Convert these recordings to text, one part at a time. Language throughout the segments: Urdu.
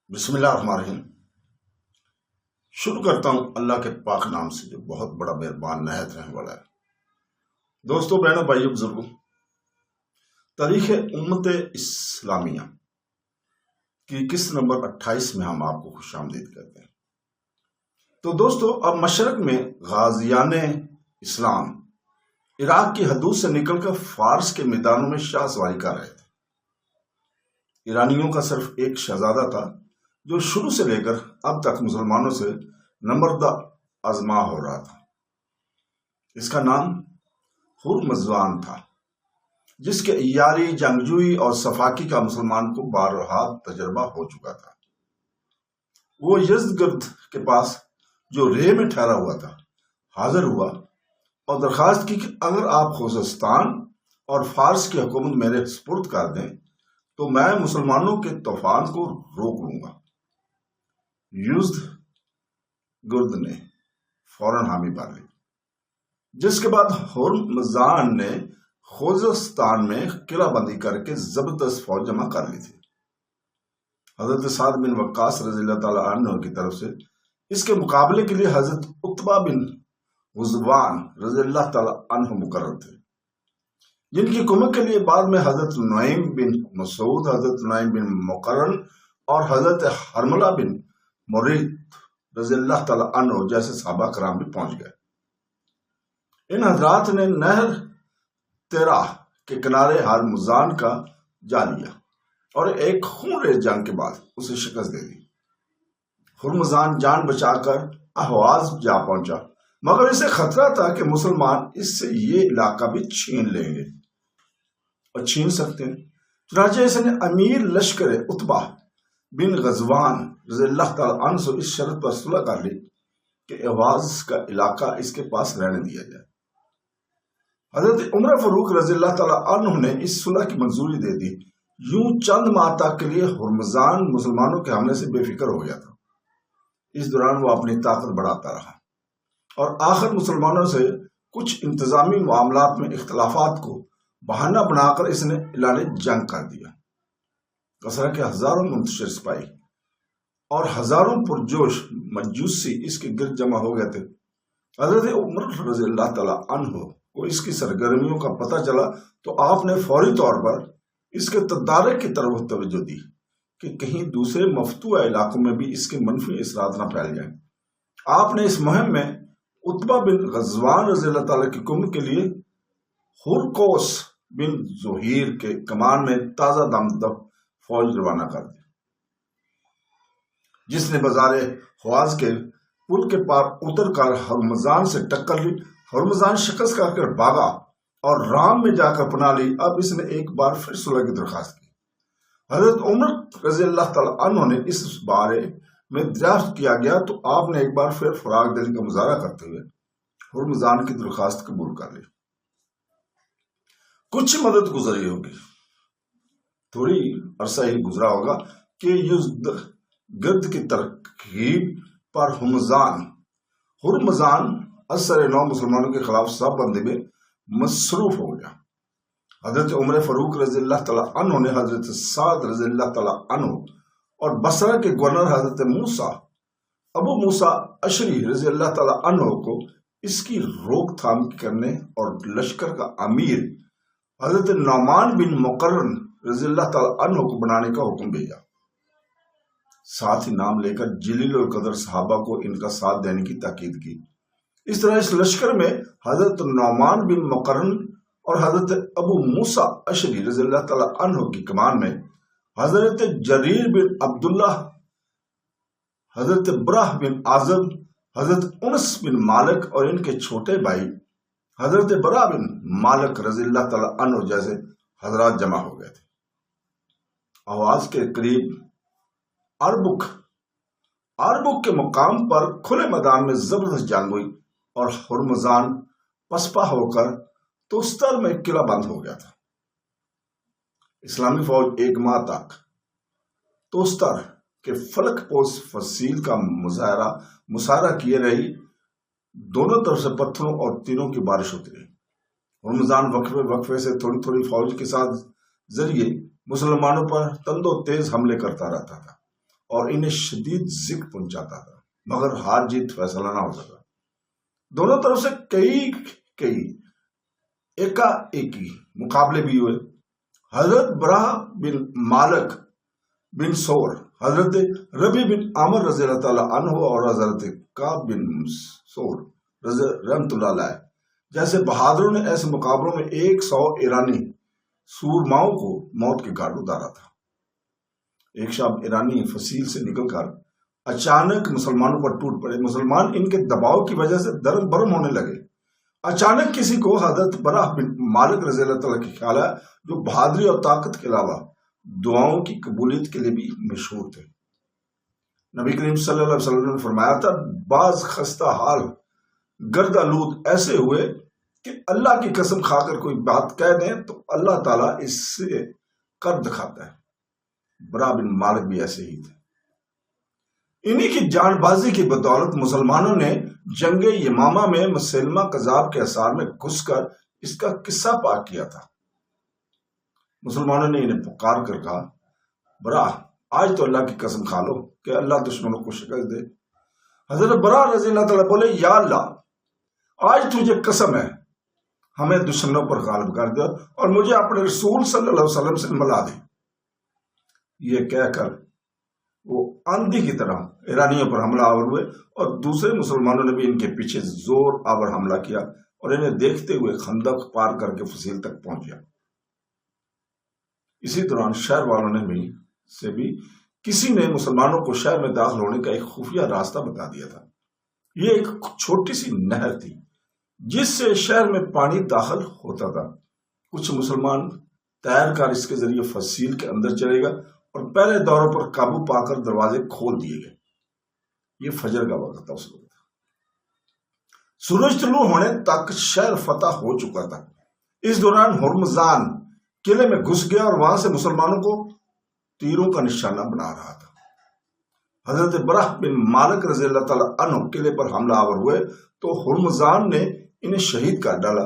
بسم اللہ الرحمن الرحیم۔ شروع کرتا ہوں اللہ کے پاک نام سے جو بہت بڑا مہربان نہایت رحم والا ہے۔ دوستو، بہنوں، بھائیو، بزرگوں، تاریخ امت اسلامیہ کی قسط نمبر 28 میں ہم آپ کو خوش آمدید کرتے ہیں۔ تو دوستو، اب مشرق میں غازیان اسلام عراق کی حدود سے نکل کر فارس کے میدانوں میں شاہ سواری کر رہے تھے۔ ایرانیوں کا صرف ایک شہزادہ تھا جو شروع سے لے کر اب تک مسلمانوں سے نمردہ آزما ہو رہا تھا۔ اس کا نام ہرمزان تھا، جس کے عیاری، جنگجوئی اور صفاقی کا مسلمان کو بارہا تجربہ ہو چکا تھا۔ وہ یزدگرد کے پاس جو رے میں ٹھہرا ہوا تھا حاضر ہوا اور درخواست کی کہ اگر آپ خوزستان اور فارس کی حکومت میرے سپرد کر دیں تو میں مسلمانوں کے طوفان کو روک لوں گا۔ یزدگرد نے فوراً حامی بھر لی، جس کے بعد ہرمزان نے خوزستان میں قلعہ بندی کر کے زبردست فوج جمع کر لی تھی۔ حضرت سعد بن وقاص رضی اللہ تعالیٰ عنہ کی طرف سے اس کے مقابلے کے لیے حضرت عتبہ بن غزوان رضی اللہ تعالیٰ عنہ مقرر تھے، جن کی کمک کے لیے بعد میں حضرت نعیم بن مسعود، حضرت نعیم بن مقرن اور حضرت حرملہ بن مرید رضی اللہ تعالیٰ عنہ جیسے صحابہ کرام بھی پہنچ گئے۔ ان حضرات نے نہر تیرا کے کنارے ہرمزان کا جا لیا اور ایک خونریز جنگ کے بعد اسے شکست دے دی۔ ہرمزان جان بچا کر اہواز جا پہنچا، مگر اسے خطرہ تھا کہ مسلمان اس سے یہ علاقہ بھی چھین لیں گے اور چھین سکتے ہیں۔ چنانچہ اس نے امیر لشکر عتبہ بن غزوان رضی اللہ تعالیٰ عنہ سے اس شرط پر صلح کر لی کہ اہواز کا علاقہ اس کے پاس رہنے دیا جائے۔ حضرت عمر فاروق رضی اللہ تعالیٰ عنہ نے اس صلح کی منظوری دے دی۔ یوں چند ماہ تک کے لیے ہرمزان مسلمانوں کے حملے سے بے فکر ہو گیا تھا۔ اس دوران وہ اپنی طاقت بڑھاتا رہا اور آخر مسلمانوں سے کچھ انتظامی معاملات میں اختلافات کو بہانہ بنا کر اس نے اعلان جنگ کر دیا۔ کثرہ کے ہزاروں منتشر سپاہی اور ہزاروں پرجوش مجوسی اس کے گرد جمع ہو گئے تھے۔ حضرت عمر رضی اللہ تعالیٰ عنہ کو اس کی سرگرمیوں کا پتہ چلا تو آپ نے فوری طور پر اس کے تدارک کی طرف توجہ دی کہ کہیں دوسرے مفتوحہ علاقوں میں بھی اس کے منفی اثرات نہ پھیل جائیں۔ آپ نے اس مہم میں عتبہ بن غزوان رضی اللہ تعالیٰ کی قوم کے لیے ہرقوس بن زہیر کے کمان میں تازہ دم فوج روانہ کر دی، جس نے بازار حواز کے پل کے پار اتر کر ہرمزان سے ٹکر لی۔ ہرمزان شکست کر کر بھاگا اور رام میں جا کر پناہ لی۔ اب اس نے ایک بار پھر صلح کی درخواست کی۔ حضرت عمر رضی اللہ تعالیٰ عنہ نے اس بارے میں دریافت کیا گیا تو آپ نے ایک بار پھر فراغ دلی کا مظاہرہ کرتے ہوئے ہرمزان کی درخواست قبول کر لی۔ کچھ مدت گزری ہوگی، تھوڑی عرصہ ہی گزرا ہوگا کہ یزدگرد کی ترغیب پر ہرمزان اثر نو مسلمانوں کے خلاف صف بندی میں مصروف ہو گیا۔ حضرت عمر فاروق رضی اللہ تعالیٰ عنہ نے حضرت سعد رضی اللہ تعالیٰ عنہ اور بصرہ کے گورنر حضرت ابو موسیٰ اشعری رضی اللہ تعالیٰ عنہ کو اس کی روک تھام کرنے اور لشکر کا امیر حضرت نعمان بن مقرن رضی اللہ تعالیٰ عنہ کو بنانے کا حکم بھیجا۔ ساتھ ہی نام لے کر جلیل القدر صحابہ کو ان کا ساتھ دینے کی تاکید کی۔ اس طرح اس لشکر میں حضرت نعمان بن مقرن اور حضرت ابو موسیٰ اشعری رضی اللہ تعالیٰ عنہ کی کمان میں حضرت جریر بن عبداللہ، حضرت برہ بن عازب، حضرت انس بن مالک اور ان کے چھوٹے بھائی حضرت برہ بن مالک رضی اللہ تعالیٰ عنہ جیسے حضرات جمع ہو گئے تھے۔ آواز کے قریب اربک کے مقام پر کھلے میدان میں زبردست جنگ ہوئی اور ہرمزان پسپا ہو کر توستر میں قلعہ بند ہو گیا تھا۔ اسلامی فوج ایک ماہ تک توستر کے فلک پوش فصیل کا مظاہرہ کیے رہی۔ دونوں طرف سے پتھروں اور تیروں کی بارش ہوتی رہی۔ ہرمزان وقفے سے تھوڑی تھوڑی فوج کے ساتھ ذریعے مسلمانوں پر تند و تیز حملے کرتا رہتا تھا اور انہیں شدید ذک پہنچاتا تھا، مگر ہار جیت فیصلہ نہ ہو سکا۔ دونوں طرف سے کئی ایکا ایکی مقابلے بھی ہوئے۔ حضرت براہ بن مالک بن سور، حضرت ربی بن عامر رضی اللہ تعالیٰ عنہ اور حضرت کعب بن سور رحمۃ اللہ علیہ جیسے بہادروں نے ایسے مقابلوں میں 100 ایرانی سورماؤں کو موت کے گھاٹ اتارا تھا۔ ایک شب ایرانی فصیل سے نکل کر اچانک مسلمانوں پر ٹوٹ پڑے۔ مسلمان ان کے دباؤ کی وجہ سے درم برم ہونے لگے۔ اچانک کسی کو حضرت براہ بن مالک رضی اللہ تعالیٰ کی خیال ہے، جو بہادری اور طاقت کے علاوہ دعاؤں کی قبولیت کے لیے بھی مشہور تھے۔ نبی کریم صلی اللہ علیہ وسلم نے فرمایا تھا، بعض خستہ حال گرد آلود ایسے ہوئے کہ اللہ کی قسم کھا کر کوئی بات کہہ دیں تو اللہ تعالیٰ اس سے کر دکھاتا ہے۔ براہ بن مالک بھی ایسے ہی تھے۔ انہی کی جان بازی کی بدولت مسلمانوں نے جنگ یمامہ میں مسلمہ کذاب کے اثار میں گھس کر اس کا قصہ پاک کیا تھا۔ مسلمانوں نے انہیں پکار کر کہا، براہ آج تو اللہ کی قسم کھا لو کہ اللہ دشمنوں کو شکست دے۔ حضرت براہ رضی اللہ تعالیٰ بولے، یا اللہ آج تجھے قسم ہے، ہمیں دشمنوں پر غالب کر دے اور مجھے اپنے رسول صلی اللہ علیہ وسلم سے ملا دے۔ یہ کہہ کر وہ آندھی کی طرح ایرانیوں پر حملہ آور ہوئے اور دوسرے مسلمانوں نے بھی ان کے پیچھے زور آور حملہ کیا اور انہیں دیکھتے ہوئے خندق پار کر کے فصیل تک پہنچ گیا۔ اسی دوران شہر والوں نے بھی کسی نے مسلمانوں کو شہر میں داخل ہونے کا ایک خفیہ راستہ بتا دیا تھا۔ یہ ایک چھوٹی سی نہر تھی جس سے شہر میں پانی داخل ہوتا تھا۔ کچھ مسلمان تیر کر اس کے ذریعے فصیل کے اندر چلے گا اور پہلے دوروں پر قابو پا کر دروازے کھول دیے گئے۔ یہ فجر کا وقت تھا اس وقت۔ سورج طلوع ہونے تک شہر فتح ہو چکا تھا۔ اس دوران ہرمزان قلعے میں گھس گیا اور وہاں سے مسلمانوں کو تیروں کا نشانہ بنا رہا تھا۔ حضرت براہ بن مالک رضی اللہ تعالیٰ عنہ قلعے پر حملہ آور ہوئے تو ہرمزان نے انہیں شہید کر ڈالا۔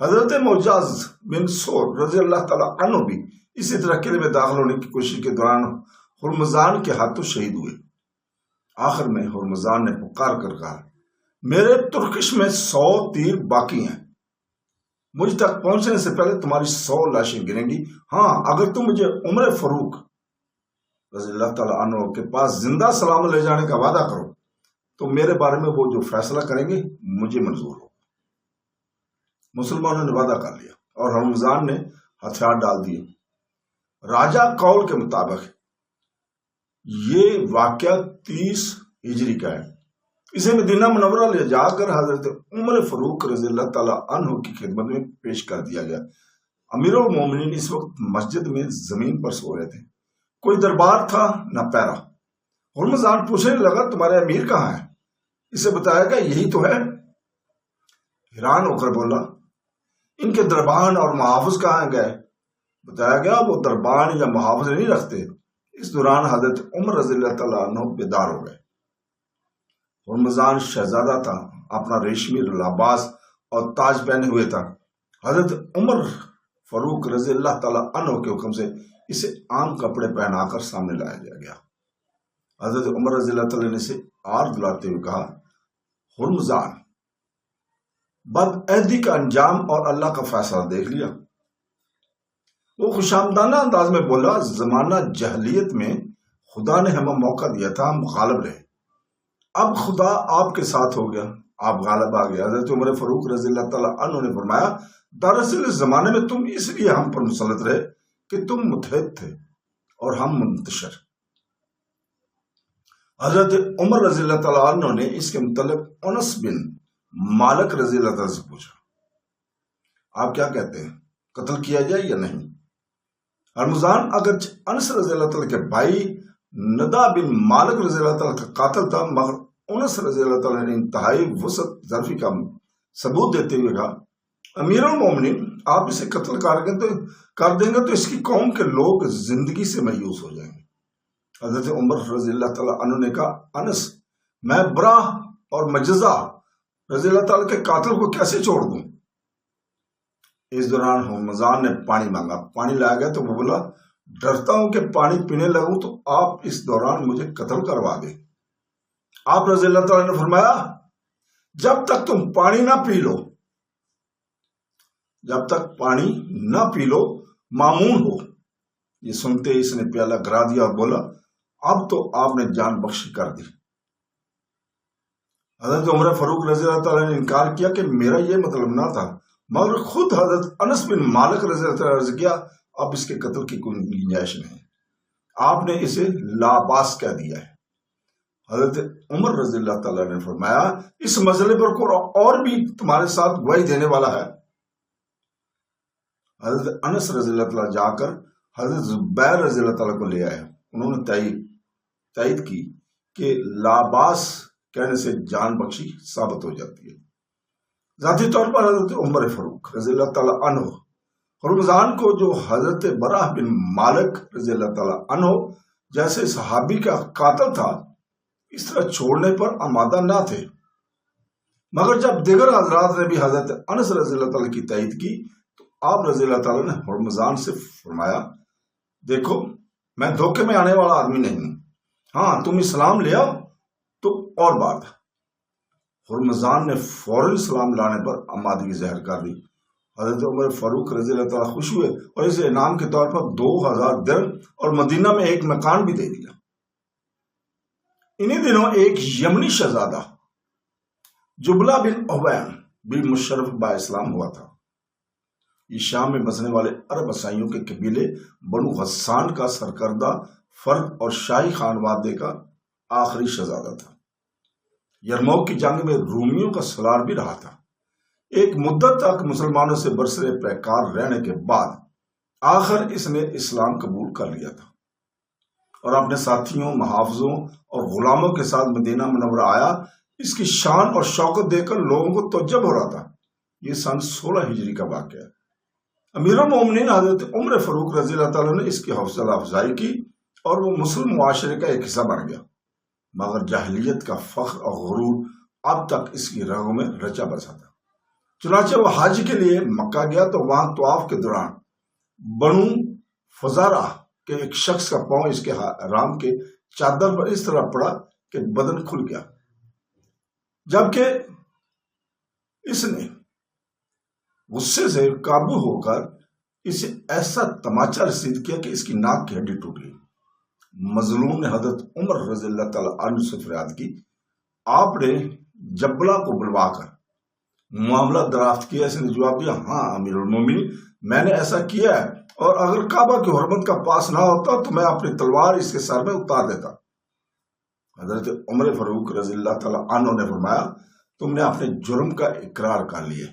حضرت معجز بن سور رضی اللہ تعالیٰ عنہ بھی اسی طرح قلعے میں داخل ہونے کی کوشش کے دوران ہرمزان کے ہاتھوں شہید ہوئے۔ آخر میں ہرمزان نے پکار کر کہا، میرے ترکش میں 100 تیر باقی ہیں، مجھ تک پہنچنے سے پہلے تمہاری 100 لاشیں گریں گی۔ ہاں، اگر تم مجھے عمر فاروق رضی اللہ تعالیٰ عنہ کے پاس زندہ سلام لے جانے کا وعدہ کرو تو میرے بارے میں وہ جو فیصلہ کریں گے مجھے منظور ہو۔ مسلمانوں نے وعدہ کر لیا اور ہرمزان نے ہتھیار ڈال دیے۔ راجہ قول کے مطابق یہ واقعہ 30 ہجری کا ہے۔ اسے مدینہ منورہ لے جا کر حضرت عمر فاروق رضی اللہ تعالیٰ عنہ کی خدمت میں پیش کر دیا گیا۔ امیر المومنین اس وقت مسجد میں زمین پر سو رہے تھے، کوئی دربار تھا نہ پیرا۔ ہرمزان پوچھنے لگا، تمہارے امیر کہاں ہے؟ اسے بتایا گیا یہی تو ہے۔ حیران ہو کر بولا، ان کے دربان اور محافظ کہاں گئے؟ بتایا گیا وہ دربان یا محافظ نہیں رکھتے۔ اس دوران حضرت عمر رضی اللہ تعالیٰ عنہ بیدار ہو گئے۔ ہرمزان شہزادہ تھا، اپنا ریشمی لباس اور تاج پہنے ہوئے تھا۔ حضرت عمر فاروق رضی اللہ تعالیٰ عنہ کے حکم سے اسے عام کپڑے پہنا کر سامنے لایا گیا۔ حضرت عمر رضی اللہ تعالیٰ نے اسے آر دلاتے ہوئے کہا، ہرمزان، بد عہدی کا انجام اور اللہ کا فیصلہ دیکھ لیا؟ وہ خوشامدانہ انداز میں بولا، زمانہ جہلیت میں خدا نے ہمیں موقع دیا تھا، ہم غالب رہے، اب خدا آپ کے ساتھ ہو گیا، آپ غالب آ گئے۔ حضرت عمر فاروق رضی اللہ تعالیٰ عنہ نے فرمایا، دراصل اس زمانے میں تم اس لیے ہم پر مسلط رہے کہ تم متحد تھے اور ہم منتشر۔ حضرت عمر رضی اللہ تعالیٰ عنہ نے اس کے متعلق انس بن مالک رضی اللہ تعالیٰ سے پوچھا، آپ کیا کہتے ہیں، قتل کیا جائے یا نہیں؟ ہرمزان اگرچہ انس رضی اللہ تعالیٰ کے بھائی ندا بن مالک رضی اللہ تعالیٰ کا قاتل تھا، مگر انس رضی اللہ تعالیٰ نے انتہائی وسعت ظرفی کا ثبوت دیتے ہوئے کہا، امیر المومنین، آپ اسے قتل کر دیں گے تو اس کی قوم کے لوگ زندگی سے مایوس ہو جائیں گے۔ حضرت عمر رضی اللہ تعالیٰ عنہ نے کہا، انس، میں براہ اور مجزہ رضی اللہ تعالیٰ کے قاتل کو کیسے چھوڑ دوں؟ اس دوران ہرمزان نے پانی مانگا، پانی لایا گیا تو وہ بولا، ڈرتا ہوں کہ پانی پینے لگوں تو آپ اس دوران مجھے قتل کروا دیں۔ آپ رضی اللہ تعالیٰ نے فرمایا جب تک تم پانی نہ پی لو، جب تک پانی نہ پی لو مامون ہو۔ یہ سنتے اس نے پیالہ گرا دیا اور بولا اب تو آپ نے جان بخشی کر دی۔ حضرت عمر فاروق رضی اللہ تعالیٰ نے انکار کیا کہ میرا یہ مطلب نہ تھا، مگر خود حضرت انس بن مالک رضی اللہ تعالیٰ نے عرض کیا اب اس کے قتل کی کوئی گنجائش نہیں، آپ نے اسے لاباس کہہ دیا ہے۔ حضرت عمر رضی اللہ تعالیٰ نے فرمایا اس مسئلے پر کوئی اور بھی تمہارے ساتھ گواہی دینے والا ہے؟ حضرت انس رضی اللہ تعالیٰ جا کر حضرت زبیر رضی اللہ تعالیٰ کو لے آئے۔ انہوں نے تائید کی کہ لاباس کہنے سے جان بخشی ثابت ہو جاتی ہے۔ ذاتی طور پر حضرت عمر فاروق رضی اللہ تعالیٰ عنہ رمضان کو جو حضرت براہ بن مالک رضی اللہ تعالیٰ عنہ جیسے صحابی کا قاتل تھا اس طرح چھوڑنے پر آمادہ نہ تھے، مگر جب دیگر حضرات نے بھی حضرت انس رضی اللہ تعالیٰ کی تائید کی تو آپ رضی اللہ تعالیٰ نے رمضان سے فرمایا دیکھو میں دھوکے میں آنے والا آدمی نہیں ہوں، ہاں تم اسلام لے آؤ تو اور بات ہے۔ رمضان نے فوراً اسلام لانے پر آمادگی ظاہر کر دی۔ حضرت عمر فاروق رضی اللہ تعالیٰ خوش ہوئے اور اسے انعام کے طور پر 2000 درہم اور مدینہ میں ایک مکان بھی دے دیا۔ انہی دنوں ایک یمنی شہزادہ جبلہ بن عویم بھی مشرف با اسلام ہوا تھا۔ یہ شام میں بسنے والے عرب عیسائیوں کے قبیلے بنو غسان کا سرکردہ فرد اور شاہی خانوادے کا آخری شہزادہ تھا۔ یرموک کی جنگ میں رومیوں کا سالار بھی رہا تھا۔ ایک مدت تک مسلمانوں سے برسر پیکار رہنے کے بعد آخر اس نے اسلام قبول کر لیا تھا اور اپنے ساتھیوں، محافظوں اور غلاموں کے ساتھ مدینہ منورہ آیا۔ اس کی شان اور شوکت دیکھ کر لوگوں کو تعجب ہو رہا تھا۔ یہ سن 16 ہجری کا واقعہ ہے۔ امیر المومنین حضرت عمر فاروق رضی اللہ تعالیٰ نے اس کی حوصلہ افزائی کی اور وہ مسلم معاشرے کا ایک حصہ بن گیا، مگر جاہلیت کا فخر اور غرور اب تک اس کی رگوں میں رچا بسا تھا۔ چنانچہ وہ حج کے لیے مکہ گیا تو وہاں طواف کے دوران بنو فزارہ کے ایک شخص کا پاؤں اس کے حرام کے چادر پر اس طرح پڑا کہ بدن کھل گیا، جبکہ اس نے غصے سے قابو ہو کر اسے ایسا تماچا رسید کیا کہ اس کی ناک کی ہڈی ٹوٹ گئی۔ مظلوم نے حضرت عمر رضی اللہ تعالیٰ عنہ سے فریاد کی۔ آپ نے جبلہ کو بلوا کر معاملہ دریافت کیا۔ اس نے جواب دیا ہاں امیر المومنین میں نے ایسا کیا ہے، اور اگر کعبہ کی حرمت کا پاس نہ ہوتا تو میں اپنی تلوار اس کے سر میں اتار دیتا۔ حضرت عمر فاروق رضی اللہ تعالیٰ عنہ نے فرمایا تم نے اپنے جرم کا اقرار کر لیے،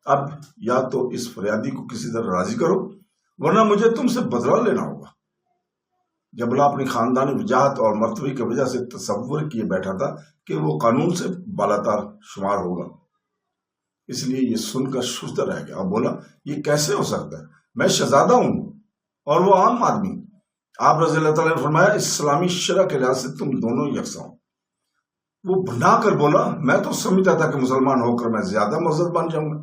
اب یا تو اس فریادی کو کسی طرح راضی کرو ورنہ مجھے تم سے بدلہ لینا ہوگا۔ جبلہ اپنی خاندانی وجاہت اور مرتبے کی وجہ سے تصور کیے بیٹھا تھا کہ وہ قانون سے بالاتر شمار ہوگا، اس لیے یہ سن کر ششدر رہ گیا اور بولا یہ کیسے ہو سکتا ہے، میں شہزادہ ہوں اور وہ عام آدمی۔ آپ رضی اللہ تعالیٰ نے فرمایا اسلامی شرع کے لحاظ سے تم دونوں یکساں ہو۔ وہ بنا کر بولا میں تو سمجھتا تھا کہ مسلمان ہو کر میں زیادہ معزز بن جاؤں گا۔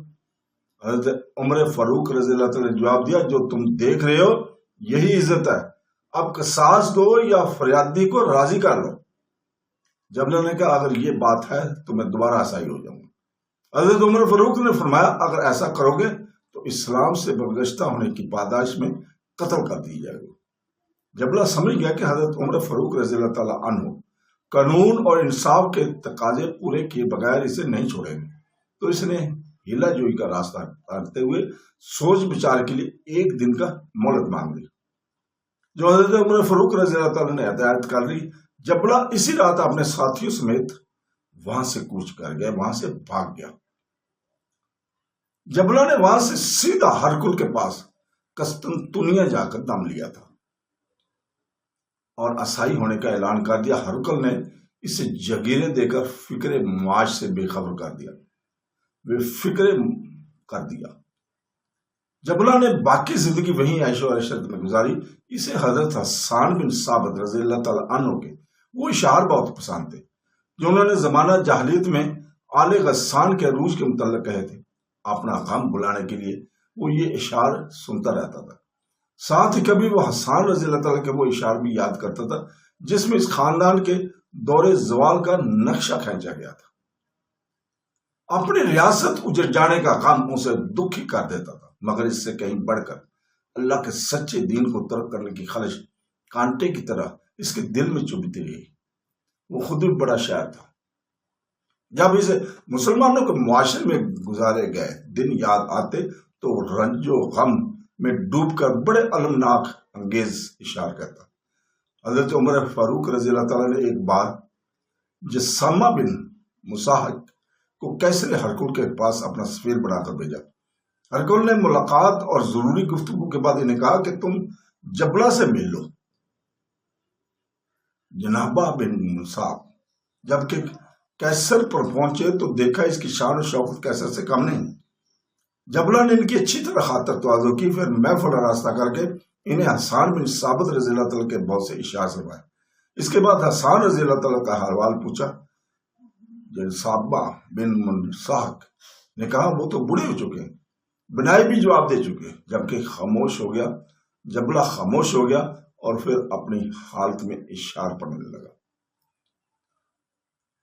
حضرت عمر فاروق رضی اللہ تعالیٰ نے جواب دیا جو تم دیکھ رہے ہو یہی عزت ہے، اب قصاص دو یا فریادی کو راضی کر لو۔ جبلہ نے کہا اگر یہ بات ہے تو میں دوبارہ عیسائی ہو جاؤں گا۔ حضرت عمر فاروق نے فرمایا اگر ایسا کرو گے تو اسلام سے برگشتہ ہونے کی پاداش میں قتل کر دی جائے گا۔ جبلہ سمجھ گیا کہ حضرت عمر فاروق رضی اللہ تعالیٰ عنہ قانون اور انصاف کے تقاضے پورے کیے بغیر اسے نہیں چھوڑیں گے، تو اس نے ہیلا جوئی کا راستہ اختیار ہوئے سوچ بچار کے لیے ایک دن کا مہلت مانگ لی، جو حضرت عمر فاروق رضی اللہ تعالیٰ نے ہدایت کر لی۔ جبلہ اسی رات اپنے ساتھیوں سمیت وہاں سے کوچ کر گیا، وہاں سے بھاگ گیا۔ جبلہ نے وہاں سے سیدھا ہرکل کے پاس قسطنطنیہ جا کر دم لیا تھا اور عیسائی ہونے کا اعلان کر دیا۔ ہرکل نے اسے جگیریں دے کر فکر معاش سے بے خبر کر دیا، بے فکر کر دیا۔ جبلہ نے باقی زندگی وہیں عیش و عشرت میں گزاری۔ اسے حضرت حسان بن ثابت رضی اللہ تعالیٰ عنہ کے وہ اشعار بہت پسند تھے جو انہوں نے زمانہ جاہلیت میں آل غسان کے عروج کے متعلق کہے تھے۔ اپنا غم بلانے کے لیے وہ یہ اشعار سنتا رہتا تھا۔ ساتھ ہی کبھی وہ حسان رضی اللہ تعالیٰ کے وہ اشعار بھی یاد کرتا تھا جس میں اس خاندان کے دور زوال کا نقشہ کھینچا گیا تھا۔ اپنی ریاست اجڑ جانے کا غم اسے دکھی کر دیتا تھا، مگر اس سے کہیں بڑھ کر اللہ کے سچے دین کو ترک کرنے کی خلش کانٹے کی طرح اس کے دل میں چبھتی رہی۔ وہ خود بھی بڑا شاعر تھا۔ جب اسے مسلمانوں کے معاشرے میں گزارے گئے دن یاد آتے تو وہ رنج و غم میں ڈوب کر بڑے المناک انگیز اشعار کرتا۔ حضرت عمر فاروق رضی اللہ تعالیٰ نے ایک بار جسامہ بن مساحق کو کیسر ہرکل کے پاس اپنا سفیر بنا کر بھیجا۔ ہرکل نے ملاقات اور ضروری گفتگو کے بعد انہیں کہا کہ تم جبلہ سے مل لو۔ جنابہ بن مساحق جبکہ کیسر پر پہنچے تو دیکھا اس کی شان و شوکت کیسر سے کم نہیں۔ جبلہ نے ان کی اچھی طرح خاطر تواضع کی، پھر محفل راستہ کر کے انہیں حسان بن ثابت رضی اللہ تعالیٰ کے بہت سے اشعار سنوائے۔ اس کے بعد حسان رضی اللہ تعالیٰ کا حوال پوچھا۔ جنابہ بن مساحق نے کہا وہ تو بوڑھے ہو چکے ہیں، بنائی بھی جواب دے چکے، جبکہ خاموش ہو گیا۔ جبلہ خاموش ہو گیا اور پھر اپنی حالت میں اشعار پڑھنے لگا۔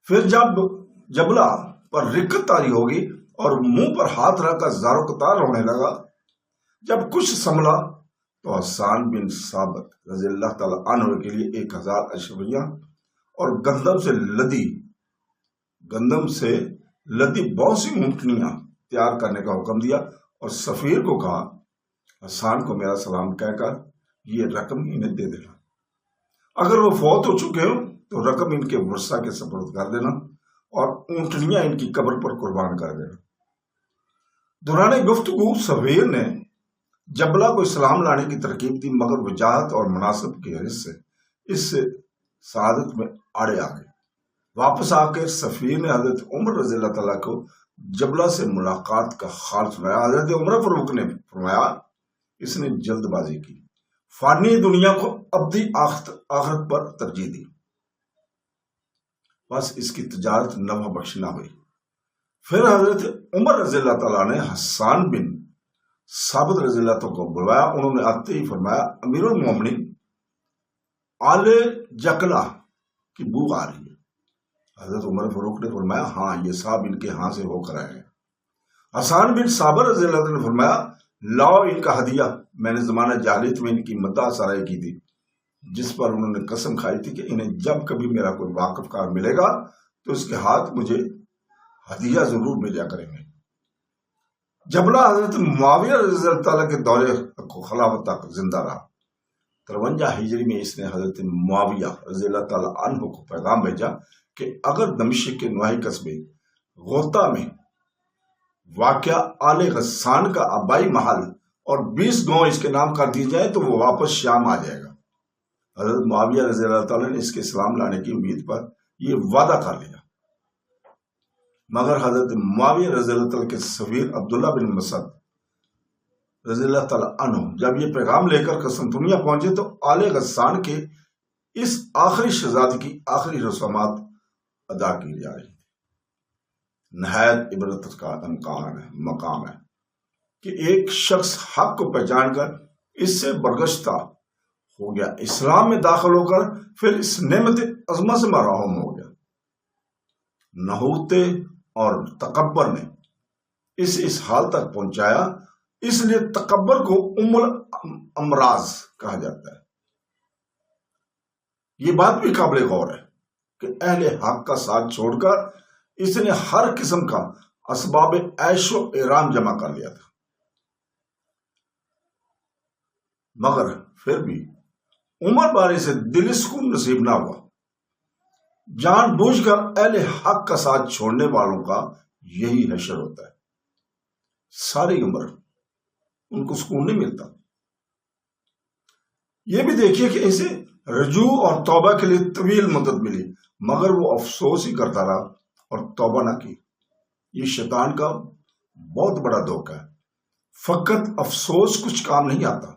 پھر جب جبلہ پر رکت طاری ہوگی اور منہ پر ہاتھ رکھ کر زار و قطار رونے لگا، جب کچھ سنبھلا تو حسان بن ثابت رضی اللہ تعالیٰ عنہ کے لیے 1000 اشرفیاں اور گندم سے لدی بہت سی اونٹنیاں تیار کرنے کا حکم دیا اور سفیر کو کہا حسان کو میرا سلام کہہ کر یہ رقم انہیں دے دینا، اگر وہ فوت ہو چکے ہوں تو رقم ان کے ورثہ کے سپرد کر دینا اور اونٹنیاں ان کی قبر پر قربان کر دینا۔ دوران گفتگو سفیر نے جبلہ کو اسلام لانے کی ترکیب دی، مگر وجاہت اور مناسب کی حیثیت سے اس سے سعادت میں آڑے آ گئے۔ واپس آ کر سفیر نے حضرت عمر رضی اللہ تعالیٰ کو جبلہ سے ملاقات کا حال سنایا۔ حضرت عمر فاروق نے فرمایا اس نے جلد بازی کی، فانی دنیا کو ابدی آخرت پر ترجیح دی، بس اس کی تجارت نفع بخش نہ ہوئی۔ پھر حضرت عمر رضی اللہ تعالیٰ نے حسان بن ثابت رضی اللہ تعالیٰ کو بلوایا۔ انہوں نے آتے ہی فرمایا امیر المومنین آل جکلا کی بو آ رہی ہے۔ حضرت عمر فاروق نے فرمایا ہاں یہ صاحب ان کے ہاں سے ہو کر آئے ہیں۔ حسان بن ثابت رضی اللہ تعالیٰ نے فرمایا لاؤ ان کا ہدیہ، میں نے زمانہ جاہلیت میں ان کی مداح سرائی کی تھی، جس پر انہوں نے قسم کھائی تھی کہ انہیں جب کبھی میرا کوئی واقف کار ملے گا تو اس کے ہاتھ مجھے ہدیہ ضرور بھیجا کریں گے۔ جبلہ حضرت معاویہ رضی اللہ تعالیٰ کے دور خلافت تک زندہ رہا۔ 53 ہجری میں اس نے حضرت معاویہ رضی اللہ تعالیٰ عنہ کو پیغام بھیجا کہ اگر دمشق کے نواحی قصبے غوطہ میں واقع آل غسان کا آبائی محل اور 20 گاؤں اس کے نام کر دی جائے تو وہ واپس شام آ جائے گا۔ حضرت معاویہ رضی اللہ تعالیٰ نے اس کے اسلام لانے کی امید پر یہ وعدہ کر لیا، مگر حضرت معاویہ رضی اللہ تعالیٰ کے سفیر عبداللہ بن مسعود رضی اللہ تعالیٰ عنہ جب یہ پیغام لے کر قسطنطنیہ پہنچے تو آل غسان کے اس آخری شہزادی کی آخری رسومات ادا کی جا رہی تھی۔ نہایت عبرت کا مقام ہے کہ ایک شخص حق کو پہچان کر اس سے برگشتہ ہو گیا، اسلام میں داخل ہو کر پھر اس نعمت عظمت سے محروم ہو گیا۔ نحوت اور تکبر نے اس حال تک پہنچایا، اس لیے تکبر کو ام الامراض کہا جاتا ہے۔ یہ بات بھی قابل غور ہے کہ اہل حق کا ساتھ چھوڑ کر اس نے ہر قسم کا اسباب عیش و آرام جمع کر لیا تھا، مگر پھر بھی عمر باری سے دل سکون نصیب نہ ہوا۔ جان بوجھ کر اہل حق کا ساتھ چھوڑنے والوں کا یہی حشر ہوتا ہے، ساری عمر ان کو سکون نہیں ملتا۔ یہ بھی دیکھیے کہ اسے رجوع اور توبہ کے لیے طویل مدت ملی، مگر وہ افسوس ہی کرتا رہا اور توبہ نہ کی۔ یہ شیطان کا بہت بڑا دھوکہ ہے۔ فقط افسوس کچھ کام نہیں آتا۔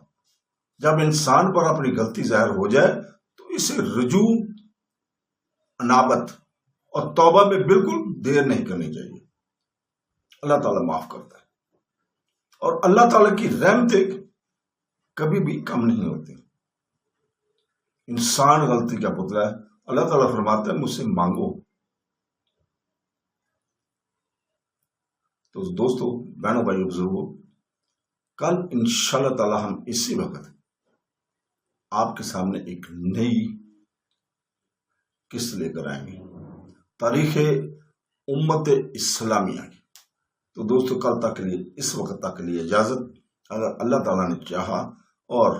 جب انسان پر اپنی غلطی ظاہر ہو جائے تو اسے رجوع، انابت اور توبہ میں بالکل دیر نہیں کرنی چاہیے۔ اللہ تعالیٰ معاف کرتا ہے، اور اللہ تعالیٰ کی رحمتیں کبھی بھی کم نہیں ہوتی. انسان غلطی کا پتلا ہے. اللہ تعالیٰ فرماتا ہے مجھ سے مانگو. تو دوستو، بہنوں بھائیو بزرگوں، کل انشاءاللہ تعالیٰ ہم اسی وقت آپ کے سامنے ایک نئی قسط لے کر آئیں گے، تاریخ امت اسلامیہ کی. تو دوستو، کل تک کے لیے، اس وقت تک کے لیے اجازت. اگر اللہ تعالیٰ نے چاہا اور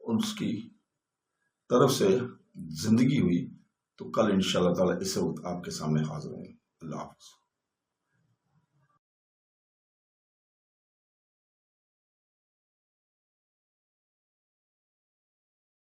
اس کی طرف سے زندگی ہوئی تو کل انشاءاللہ تعالیٰ اس وقت آپ کے سامنے حاضر ہوں گے. اللہ حافظ.